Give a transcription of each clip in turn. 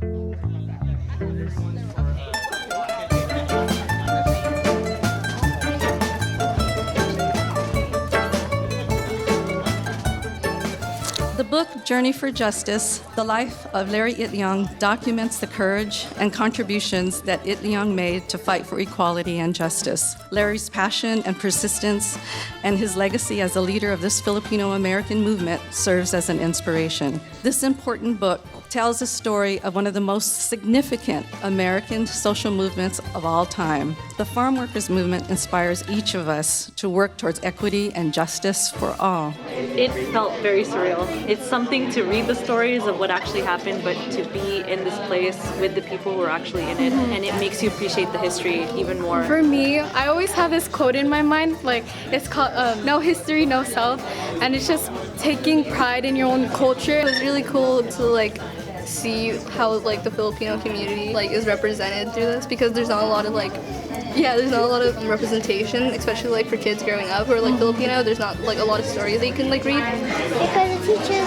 The book, Journey for Justice, The Life of Larry Itliong, documents the courage and contributions that Itliong made to fight for equality and justice. Larry's passion and persistence and his legacy as a leader of this Filipino-American movement serves as an inspiration. This important book tells a story of one of the most significant American social movements of all time. The farm workers movement inspires each of us to work towards equity and justice for all. It felt very surreal. It's something to read the stories of what actually happened, but to be in this place with the people who are actually in it, and it makes you appreciate the history even more. For me, I always have this quote in my mind, like it's called no history, no self, and it's just taking pride in your own culture. It was really cool to see how the Filipino community is represented through this, because there's not a lot of there's not a lot of representation, especially for kids growing up who are Filipino. There's not a lot of stories they can read. Because it teaches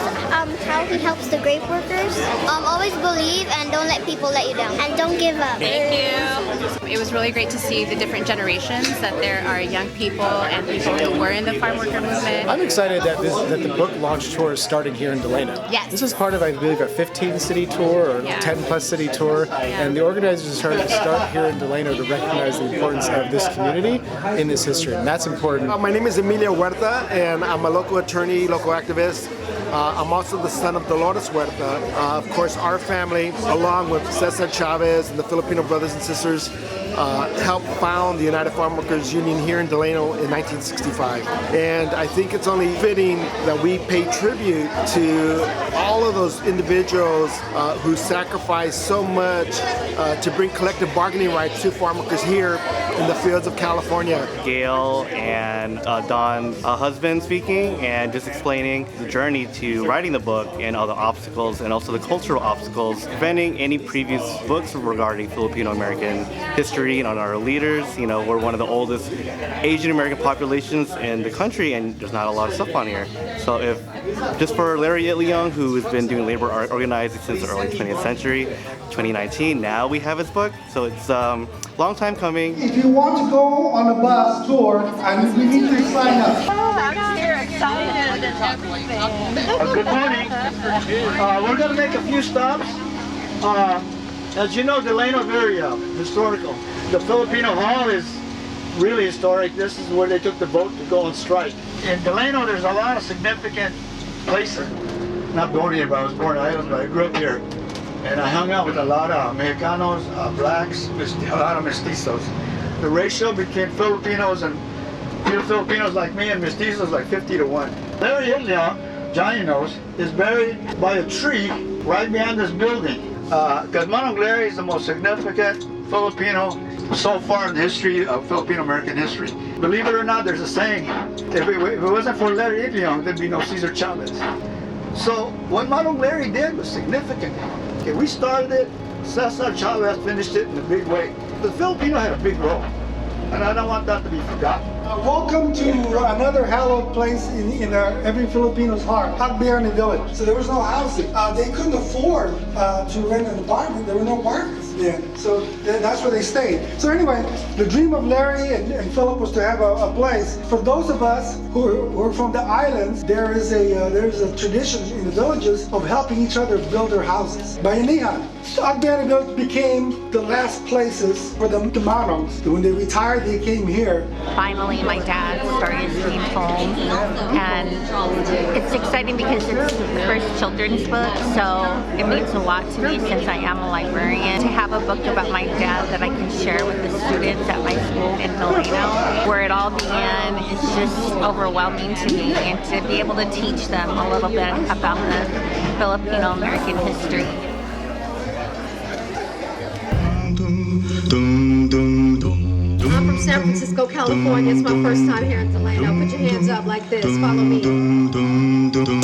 how he helps the grape workers. Always believe and don't let people let you down. And don't give up. Thank you. It was really great to see the different generations, that there are young people and people who were in the farm worker movement. I'm excited that the book launch tour is starting here in Delano. Yes. This is part of, I believe, a 15-city tour or 10-plus city tour, and the organizers are trying to start here in Delano to recognize the importance of this community in this history, and that's important. My name is Emilio Huerta, and I'm a local attorney, local activist. I'm also the son of Dolores Huerta. Of course, our family, along with Cesar Chavez and the Filipino brothers and sisters, helped found the United Farm Workers Union here in Delano in 1965. And I think it's only fitting that we pay tribute to all of those individuals who sacrificed so much to bring collective bargaining rights to farm workers here in the fields of California. Gayle and Don's husband speaking, and just explaining the journey to writing the book and all the obstacles and also the cultural obstacles preventing any previous books regarding Filipino-American history and on our leaders. You know, we're one of the oldest Asian American populations in the country, and there's not a lot of stuff on here. So if just for Larry Itliong, who has been doing labor organizing since the early 20th century, 2019, now we have his book. So it's long time coming. If you want to go on a bus tour, and we need to sign up. I'm here excited and everything. Good morning. We're going to make a few stops. As you know, Delano is very historical. The Filipino Hall is really historic. This is where they took the vote to go on strike. In Delano, there's a lot of significant places. Not born here, but I was born in Islands, but I grew up here. And I hung out with a lot of Mexicanos, blacks, a lot of mestizos. The ratio between Filipinos and pure Filipinos like me and mestizos like 50-1. Larry Itliong, Johnny knows, is buried by a tree right behind this building. Because Manong Larry is the most significant Filipino so far in the history of Filipino-American history. Believe it or not, there's a saying, if it wasn't for Larry Itliong, there'd be no Cesar Chavez. So what Manong Larry did was significant. Okay, we started it, Cesar Chavez finished it in a big way. The Filipino had a big role, and I don't want that to be forgotten. Welcome to another hallowed place in every Filipino's heart, Abaya village. So there was no housing. They couldn't afford to rent an apartment. There were no apartments then. So that's where they stayed. So anyway, the dream of Larry and Philip was to have a place. For those of us who are from the islands, there is a tradition in the villages of helping each other build their houses. Bayanihan. Abaya village became the last places for the Manongs. When they retired, they came here. Finally, my dad started his dream home, and it's exciting because it's the first children's book, so it means a lot to me since I am a librarian. To have a book about my dad that I can share with the students at my school in Delano, where it all began, is just overwhelming to me, and to be able to teach them a little bit about the Filipino-American history. I'm from San Francisco, California. It's my first time here in Delano. Put your hands up like this. Follow me.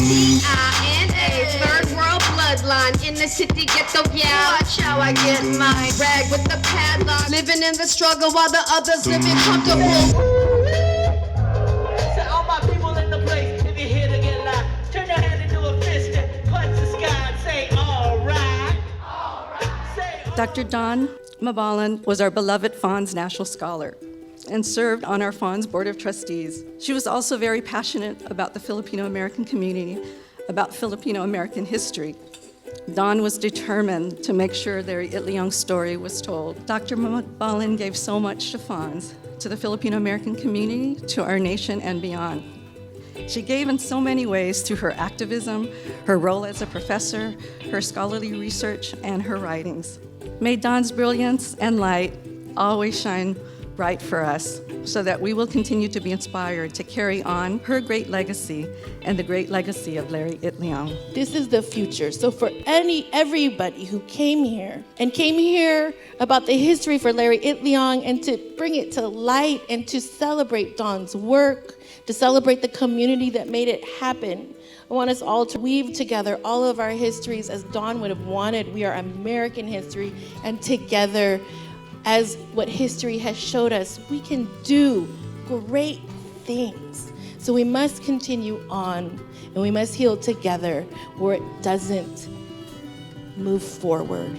D-I-N-A, third world bloodline in the city ghetto. Yeah, watch how I get mine. Rag with the padlock, living in the struggle while the others living comfortable. So all my people in the place, if you're here to get loud, turn your hand into a fist and punch the sky and say, all right. All right. Dr. Dawn Mabalan was our beloved Fonz National Scholar and served on our Fonz Board of Trustees. She was also very passionate about the Filipino-American community, about Filipino-American history. Dawn was determined to make sure Larry Itliong's story was told. Dr. Mabalan gave so much to Fonz, to the Filipino-American community, to our nation and beyond. She gave in so many ways through her activism, her role as a professor, her scholarly research, and her writings. May Dawn's brilliance and light always shine bright for us so that we will continue to be inspired to carry on her great legacy and the great legacy of Larry Itliong. This is the future. So for everybody who came here about the history for Larry Itliong and to bring it to light and to celebrate Dawn's work, to celebrate the community that made it happen. I want us all to weave together all of our histories as Dawn would have wanted. We are American history, and together, as what history has showed us, we can do great things. So we must continue on, and we must heal together where it doesn't move forward.